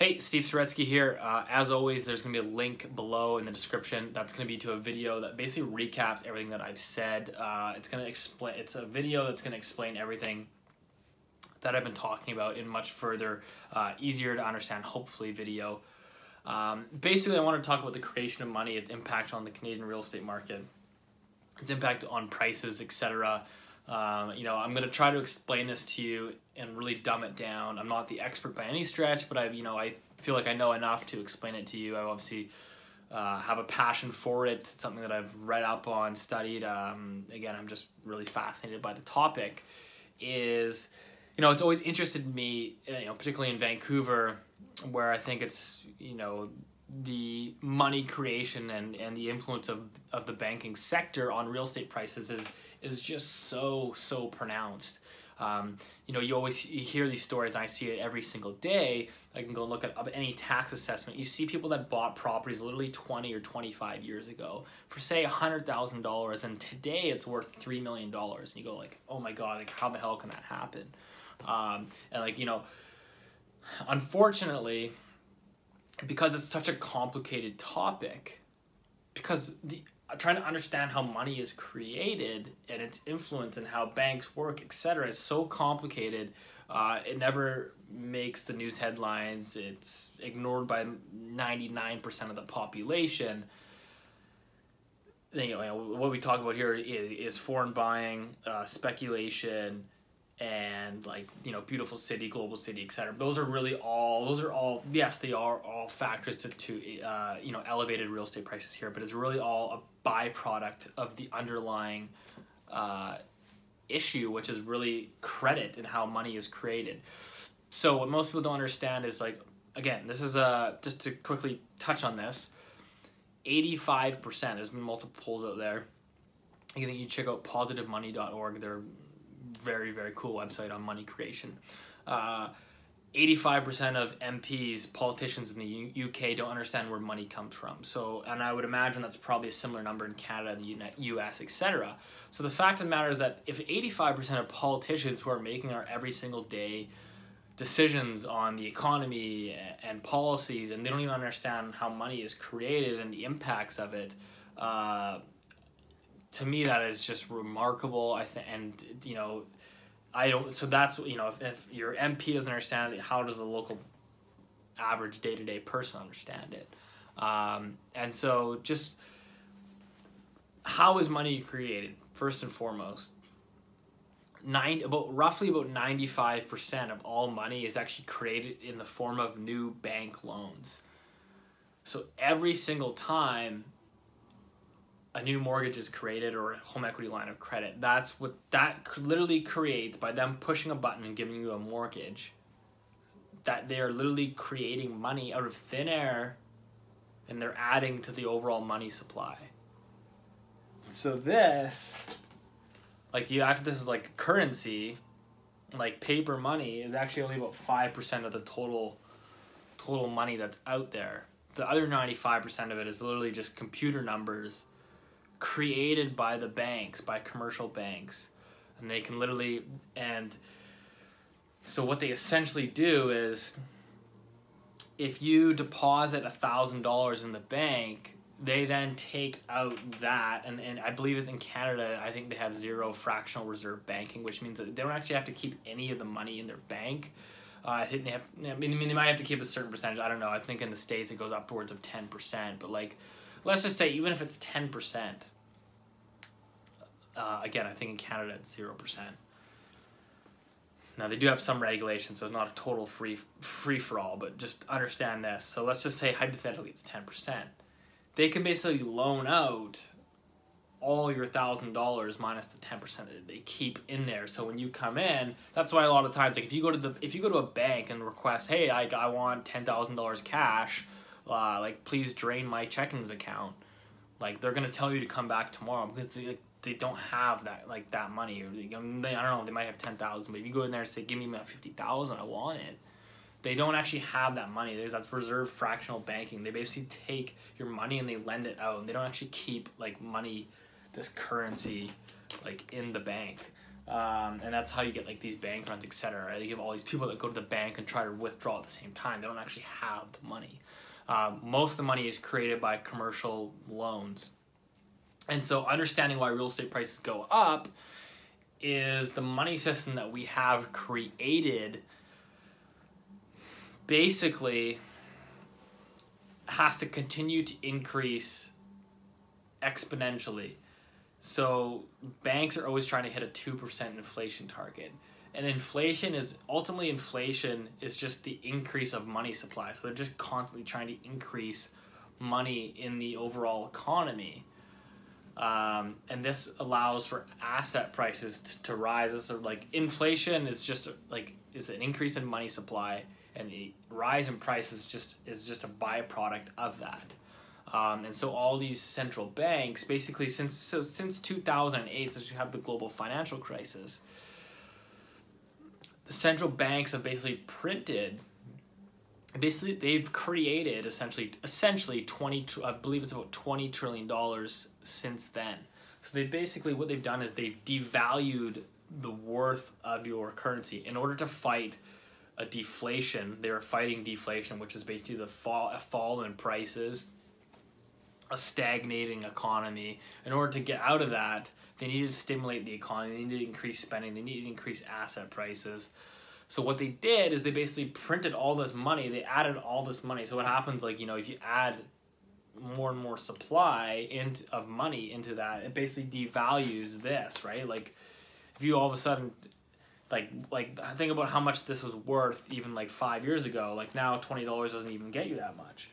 Hey, Steve Saretsky here. As always, there's going to be a link below in the description. That's going to be to a video that basically recaps everything that I've said. It's a video that's going to explain everything that I've been talking about in much further, easier to understand, hopefully, video. Basically, I want to talk about the creation of money, its impact on the Canadian real estate market, its impact on prices, etc. I'm going to try to explain this to you and really dumb it down. I'm not the expert by any stretch, but I feel like I know enough to explain it to you. I obviously have a passion for it. It's something that I've read up on, studied. Again, I'm just really fascinated by the topic. It's always interested me, particularly in Vancouver, where I think it's, the money creation and the influence of the banking sector on real estate prices is just so pronounced. You always hear these stories, and I see it every single day. I can go and look at any tax assessment. You see people that bought properties literally 20 or 25 years ago for say $100,000, and today it's worth $3 million. And you go like, oh my God, like how the hell can that happen? Unfortunately, because it's such a complicated topic, because trying to understand how money is created and its influence and how banks work, etc., is so complicated. It never makes the news headlines. It's ignored by 99% of the population. What we talk about here is foreign buying, speculation, and beautiful city, global city, etc. Those are all yes, they are all factors to elevated real estate prices here, but it's really all a byproduct of the underlying issue, which is really credit and how money is created. So what most people don't understand is, again, this is just to quickly touch on this, 85%, there's been multiple polls out there. I think you check out positivemoney.org. They're very cool website on money creation. 85% of MPs, politicians in the UK, don't understand where money comes from. So, and I would imagine that's probably a similar number in Canada, the US, etc. So the fact of the matter is that if 85% of politicians who are making our every single day decisions on the economy and policies, and they don't even understand how money is created and the impacts of it, to me, that is just remarkable. So that's, if your MP doesn't understand it, how does the local average day-to-day person understand it? And so just how is money created? First and foremost, roughly about 95% of all money is actually created in the form of new bank loans. So every single time a new mortgage is created or a home equity line of credit, that's what that literally creates by them pushing a button and giving you a mortgage, that they are literally creating money out of thin air, and they're adding to the overall money supply. So this, this is like currency, like paper money, is actually only about 5% of the total money that's out there. The other 95% of it is literally just computer numbers created by the banks, by commercial banks, and they can literally, and so what they essentially do is, if you deposit $1,000 in the bank, they then take out that, and I believe in Canada, I think they have zero fractional reserve banking, which means that they don't actually have to keep any of the money in their bank. I think they have, they might have to keep a certain percentage, I don't know, I think in the States it goes upwards of 10%, but let's just say even if it's 10%, again, I think in Canada it's 0%. Now they do have some regulations, so it's not a total free for all, but just understand this. So let's just say hypothetically it's 10%. They can basically loan out all your $1,000 minus the 10% that they keep in there. So when you come in, that's why a lot of times, if you go to a bank and request, hey, I want $10,000 cash, please drain my checkings account, they're gonna tell you to come back tomorrow, because they don't have that money. Or I don't know, they might have 10,000, but if you go in there and say, give me my 50,000, I want it, they don't actually have that money. That's reserved fractional banking. They basically take your money and they lend it out, and they don't actually keep money, this currency, in the bank. And that's how you get like these bank runs, etc. Right? You have all these people that go to the bank and try to withdraw at the same time. They don't actually have the money. Most of the money is created by commercial loans. And so understanding why real estate prices go up is the money system that we have created basically has to continue to increase exponentially. So banks are always trying to hit a 2% inflation target. And inflation is just the increase of money supply. So they're just constantly trying to increase money in the overall economy. And this allows for asset prices to rise. This is like inflation is just like is an increase in money supply, and the rise in prices is just a byproduct of that. And so all these central banks, basically since 2008, since you have the global financial crisis, the central banks have basically they've created essentially 20, I believe it's about $20 trillion since then. So they basically, what they've done is they've devalued the worth of your currency in order to fight a deflation. They were fighting deflation, which is basically a fall in prices, a stagnating economy. In order to get out of that, they need to stimulate the economy. They need to increase spending. They need to increase asset prices. So what they did is they basically printed all this money. They added all this money. So what happens, like, if you add more and more supply of money into that, it basically devalues this, right? Like, if you all of a sudden, like think about how much this was worth even like 5 years ago. Like now $20 doesn't even get you that much.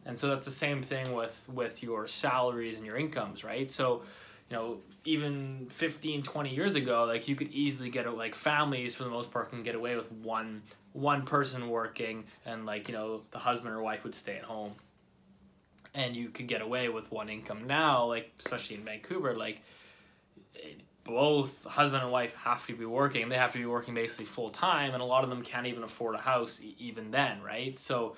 And so that's the same thing with your salaries and your incomes, right? So, even 15, 20 years ago, like you could easily get like families for the most part can get away with one person working, and like, the husband or wife would stay at home, and you could get away with one income. Now, like, especially in Vancouver, like both husband and wife have to be working. They have to be working basically full time, and a lot of them can't even afford a house even then, right? So,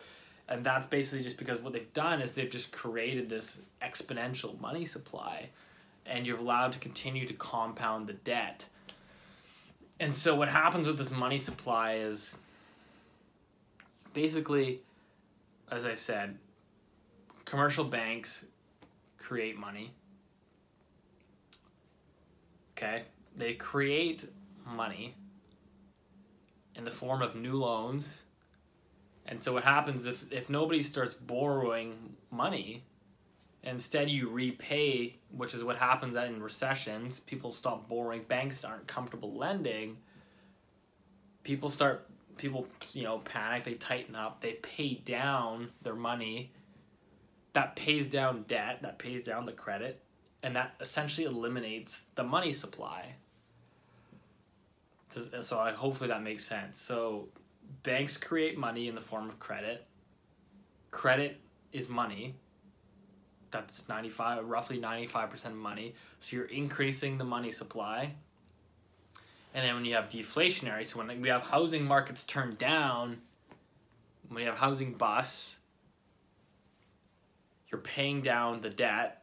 and that's basically just because what they've done is they've just created this exponential money supply, and you're allowed to continue to compound the debt. And so what happens with this money supply is basically, as I've said, commercial banks create money. Okay? They create money in the form of new loans. And so what happens if nobody starts borrowing money, instead you repay, which is what happens in recessions, people stop borrowing, banks aren't comfortable lending, people panic, they tighten up, they pay down their money, that pays down debt, that pays down the credit, and that essentially eliminates the money supply. So hopefully that makes sense. So banks create money in the form of credit. Credit is money. That's roughly 95% money. So you're increasing the money supply. And then when you have deflationary, so when we have housing markets turn down, when you have housing busts, you're paying down the debt.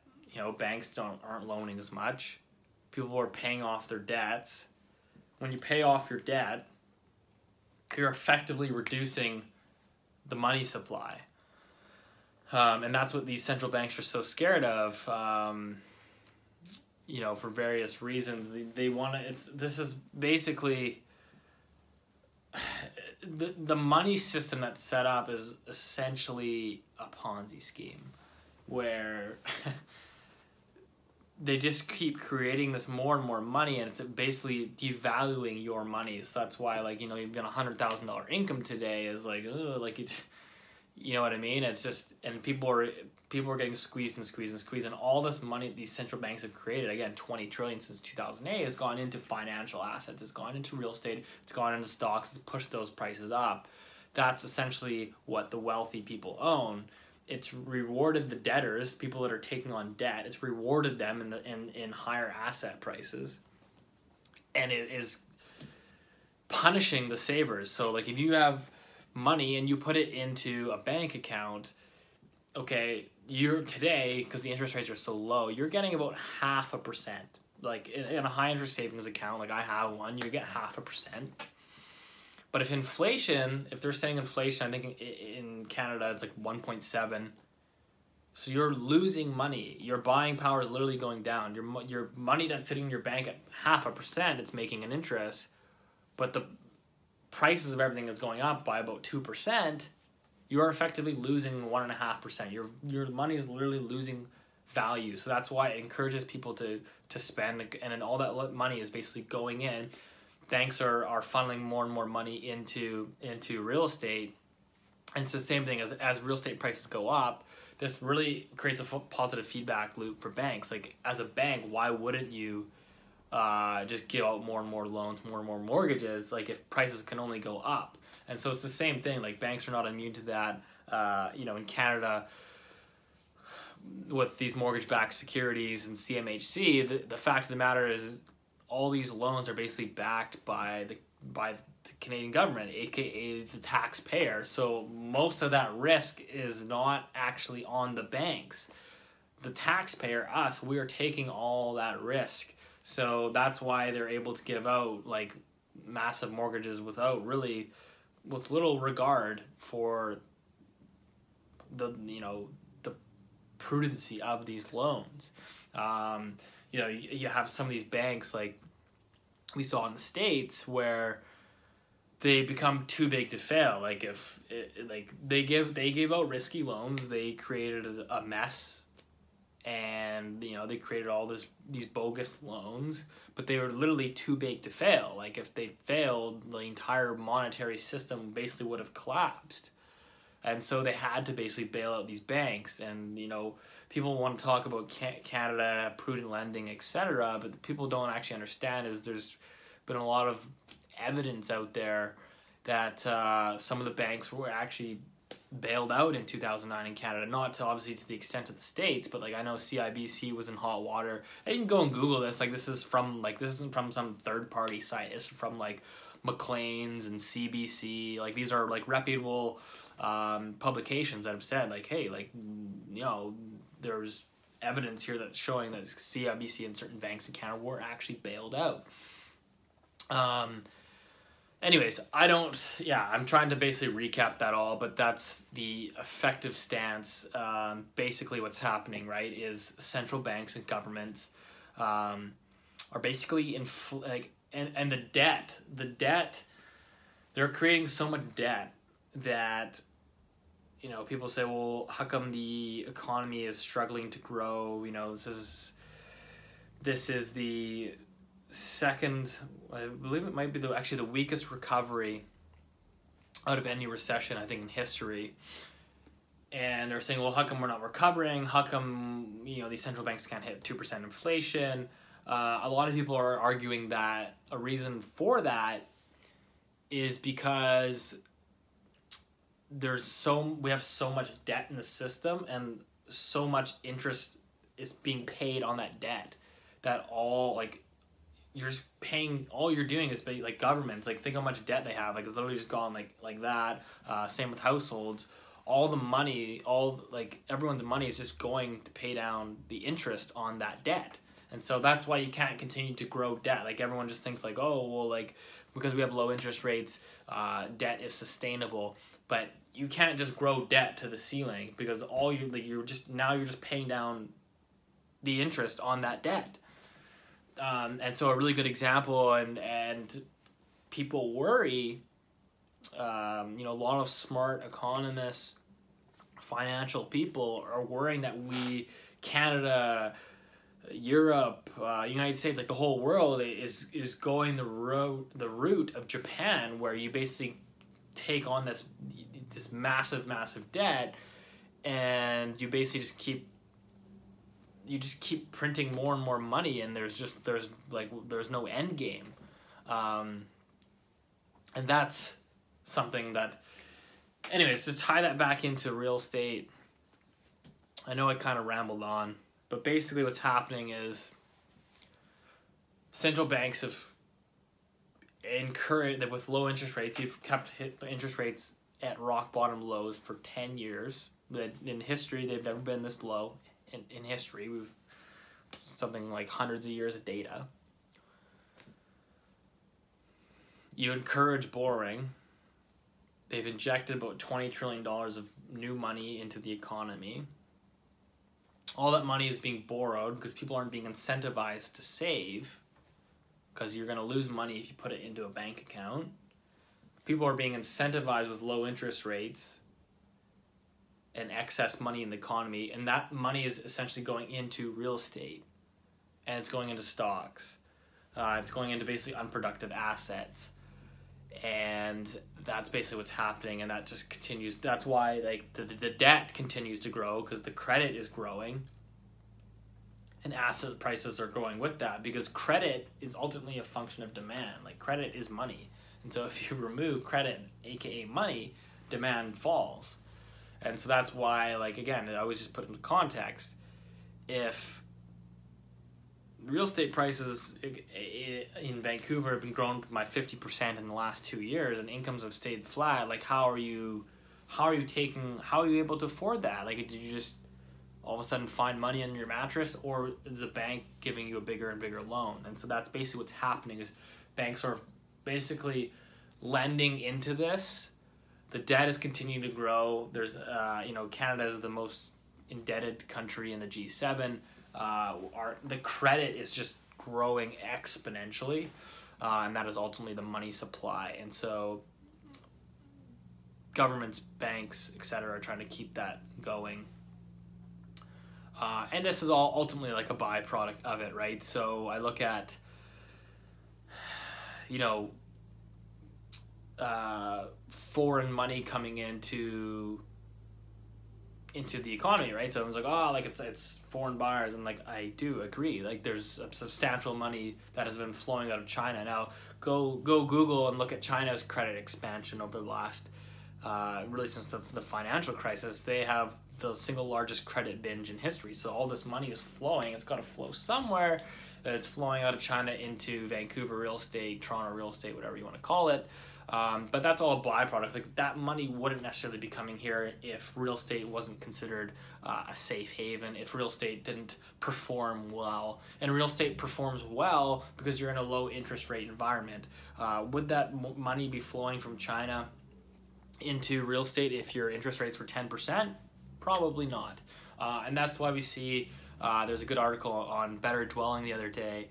Banks aren't loaning as much. People are paying off their debts. When you pay off your debt, you're effectively reducing the money supply. And that's what these central banks are so scared of, for various reasons. They want to, this is basically, the money system that's set up is essentially a Ponzi scheme, where they just keep creating this more and more money, and it's basically devaluing your money. So that's why, like, you've got $100,000 income today is like, ugh, like it's, you know what I mean? It's just, and people are getting squeezed and squeezed and squeezed, and all this money these central banks have created, again, $20 trillion since 2008, has gone into financial assets, it's gone into real estate, it's gone into stocks, it's pushed those prices up. That's essentially what the wealthy people own. It's rewarded the debtors, people that are taking on debt. It's rewarded them in higher asset prices, and it is punishing the savers. So, like, if you have money and you put it into a bank account, okay, you're today, because the interest rates are so low, you're getting about 0.5%. like in a high interest savings account, like I have one, you get 0.5%. But if they're saying inflation, I think in Canada it's like 1.7. So you're losing money. Your buying power is literally going down. Your money that's sitting in your bank at 0.5%, it's making an interest, but the prices of everything is going up by about 2%. You are effectively losing 1.5%. Your money is literally losing value. So that's why it encourages people to spend, and then all that money is basically going in. Banks are funneling more and more money into real estate, and it's the same thing as real estate prices go up. This really creates a positive feedback loop for banks. Like as a bank, why wouldn't you just give out more and more loans, more and more mortgages, like if prices can only go up? And so it's the same thing. Like banks are not immune to that. In Canada, with these mortgage-backed securities and CMHC, the fact of the matter is all these loans are basically backed by the Canadian government, aka the taxpayer. So most of that risk is not actually on the banks. The taxpayer, us, we are taking all that risk. So that's why they're able to give out like massive mortgages with little regard for the prudency of these loans. You have some of these banks like we saw in the States where they become too big to fail. Like they gave out risky loans, they created a mess, and they created all these bogus loans, but they were literally too big to fail. Like if they failed, the entire monetary system basically would have collapsed. And so they had to basically bail out these banks. And people want to talk about Canada, prudent lending, etc., but people don't actually understand is there's been a lot of evidence out there that some of the banks were actually bailed out in 2009 in Canada, not obviously to the extent of the States, but like I know CIBC was in hot water. And you can go and Google this. Like this isn't from some third party site. It's from like Maclean's and CBC. Like these are like reputable publications that have said like, hey, like there's evidence here that's showing that CIBC and certain banks in Canada were actually bailed out. Anyways, I'm trying to basically recap that all, but that's the effective stance. Basically what's happening, right, is central banks and governments are basically and the debt, they're creating so much debt that people say, well, how come the economy is struggling to grow? This is the second, I believe it might be the weakest recovery out of any recession, I think, in history. And they're saying, well, how come we're not recovering? How come these central banks can't hit 2% inflation? A lot of people are arguing that a reason for that is because we have so much debt in the system, and so much interest is being paid on that debt that you're just paying. All you're doing is pay, like governments. Like think how much debt they have. Like it's literally just gone like that. Same with households. All the money, everyone's money is just going to pay down the interest on that debt. And so that's why you can't continue to grow debt. Like everyone just thinks like, oh, well, like because we have low interest rates, debt is sustainable. But you can't just grow debt to the ceiling, because you're just paying down the interest on that debt. And so a really good example, and people worry, a lot of smart economists, financial people are worrying that Canada, Europe, United States, like the whole world is going the route of Japan, where you basically take on this massive debt, and you basically just keep printing more and more money, and there's no end game. And that's something that, anyways, to tie that back into real estate, I know I kind of rambled on, but basically what's happening is central banks have encouraged that with low interest rates, you've kept interest rates at rock bottom lows for 10 years. That in history, they've never been this low. In history, something like hundreds of years of data. You encourage borrowing. They've injected about $20 trillion of new money into the economy. All that money is being borrowed because people aren't being incentivized to save, because you're going to lose money if you put it into a bank account. People are being incentivized with low interest rates and excess money in the economy, and that money is essentially going into real estate, and it's going into stocks. It's going into basically unproductive assets. And that's basically what's happening, and that just continues. That's why like the debt continues to grow, because the credit is growing and asset prices are growing with that, because credit is ultimately a function of demand. Like, credit is money, and so if you remove credit, aka money, demand falls. And so that's why, like, again, I always just put into context, if real estate prices in Vancouver have been grown by 50% in the last 2 years, and incomes have stayed flat. Like, how are you able to afford that? Like, did you just all of a sudden find money in your mattress, or is the bank giving you a bigger and bigger loan? And so that's basically what's happening, is banks are basically lending into this. The debt is continuing to grow. There's Canada is the most indebted country in the G7. The credit is just growing exponentially, and that is ultimately the money supply. And so governments, banks, etc. are trying to keep that going. And this is all ultimately like a byproduct of it, right? So I look at, foreign money coming into the economy, right? So everyone's like, oh, like it's foreign buyers, and like I do agree. Like, there's a substantial money that has been flowing out of China. Now go Google and look at China's credit expansion over the last really since the financial crisis. They have the single largest credit binge in history. So all this money is flowing. It's got to flow somewhere. It's flowing out of China into Vancouver real estate, Toronto real estate, whatever you want to call it. But that's all a byproduct. Like, that money wouldn't necessarily be coming here if real estate wasn't considered a safe haven, if real estate didn't perform well. And real estate performs well because you're in a low interest rate environment. Would that money be flowing from China into real estate if your interest rates were 10%? Probably not. And that's why we see, there's a good article on Better Dwelling the other day,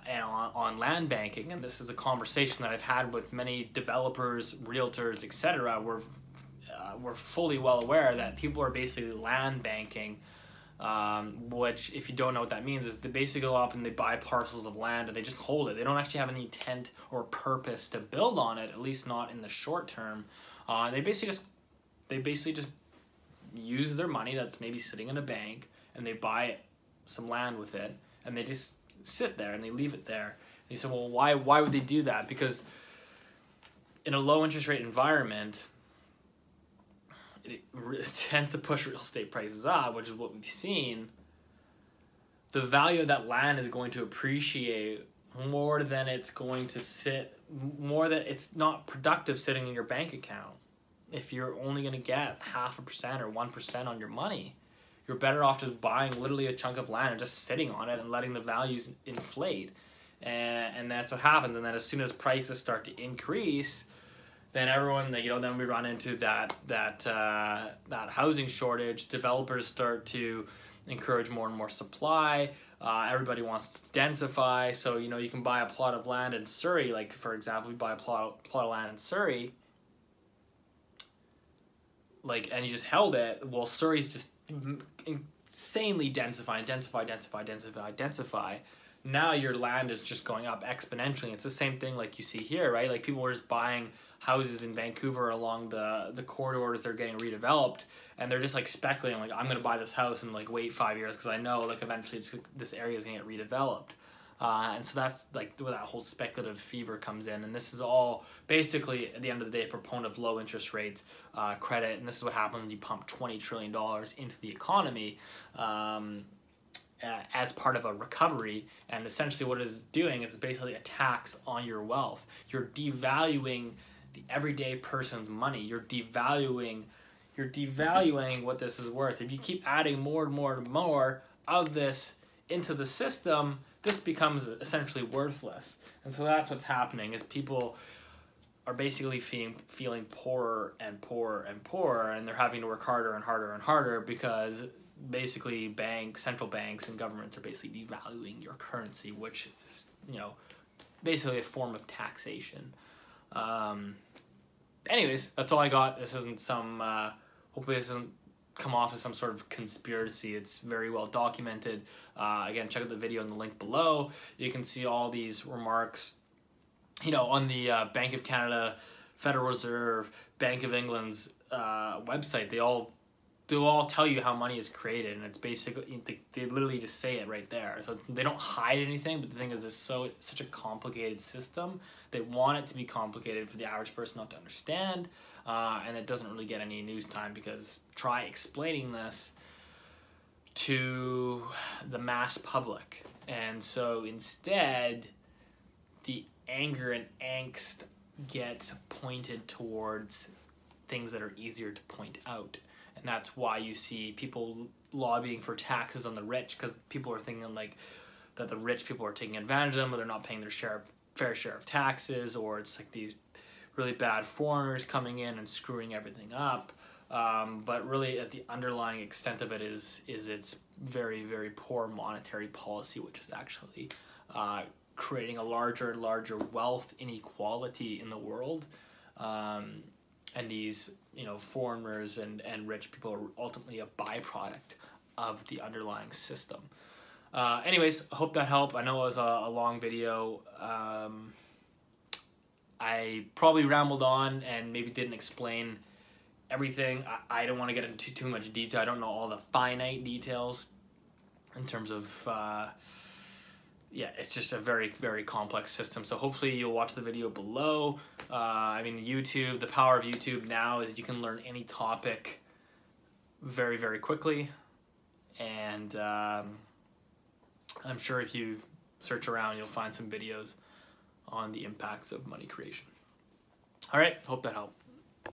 and on land banking, and this is a conversation that I've had with many developers, realtors, etc. We're fully well aware that people are basically land banking, which, if you don't know what that means, is they basically go up and they buy parcels of land and they just hold it. They don't actually have any intent or purpose to build on it, at least not in the short term. They basically just use their money that's maybe sitting in a bank, and they buy some land with it, and they just sit there and they leave it there. And you say, well, why would they do that? Because in a low interest rate environment, it tends to push real estate prices up, which is what we've seen. The value of that land is going to appreciate more than it's going to more than it's not productive sitting in your bank account. If you're only going to get 0.5% or 1% on your money, you're better off just buying literally a chunk of land and just sitting on it and letting the values inflate. And that's what happens. And then as soon as prices start to increase, then everyone, then we run into that housing shortage. Developers start to encourage more and more supply. Everybody wants to densify. So, you can buy a plot of land in Surrey. Like, for example, you buy a plot of land in Surrey, and you just held it. Well, Surrey's just insanely densify. Now your land is just going up exponentially. It's the same thing like you see here, right? Like, people were just buying houses in Vancouver along the corridors that are getting redeveloped, and they're just like speculating, like, I'm gonna buy this house and like wait 5 years because I know like eventually this area is gonna get redeveloped. And so that's like where that whole speculative fever comes in. And this is all basically, at the end of the day, a proponent of low interest rates, credit. And this is what happens when you pump $20 trillion into the economy as part of a recovery. And essentially what it is doing is basically a tax on your wealth. You're devaluing the everyday person's money. You're devaluing you're devaluing what this is worth. If you keep adding more and more and more of this into the system, this becomes essentially worthless. And so that's what's happening, is people are basically feeling poorer and poorer and poorer, and they're having to work harder and harder and harder because basically central banks and governments are basically devaluing your currency, which is, basically a form of taxation. Anyways, that's all I got. This isn't some, hopefully this doesn't come off as some sort of conspiracy. It's very well documented. Again, check out the video in the link below. You can see all these remarks, on the Bank of Canada, Federal Reserve, Bank of England's website. They'll all tell you how money is created, and it's basically, they literally just say it right there. So they don't hide anything, but the thing is, it's such a complicated system. They want it to be complicated for the average person not to understand, and it doesn't really get any news time, because try explaining this to the mass public. And so instead, the anger and angst gets pointed towards things that are easier to point out. And that's why you see people lobbying for taxes on the rich, because people are thinking that the rich people are taking advantage of them, or they're not paying their fair share of taxes, or it's like these really bad foreigners coming in and screwing everything up. But really, at the underlying extent of it is its very, very poor monetary policy, which is actually creating a larger and larger wealth inequality in the world. And these, foreigners and rich people are ultimately a byproduct of the underlying system. Anyways, I hope that helped. I know it was a long video. I probably rambled on and maybe didn't explain everything. I don't want to get into too much detail. I don't know all the finite details in terms of... it's just a very, very complex system. So hopefully you'll watch the video below. YouTube, the power of YouTube now is you can learn any topic very, very quickly. And I'm sure if you search around, you'll find some videos on the impacts of money creation. All right, hope that helped.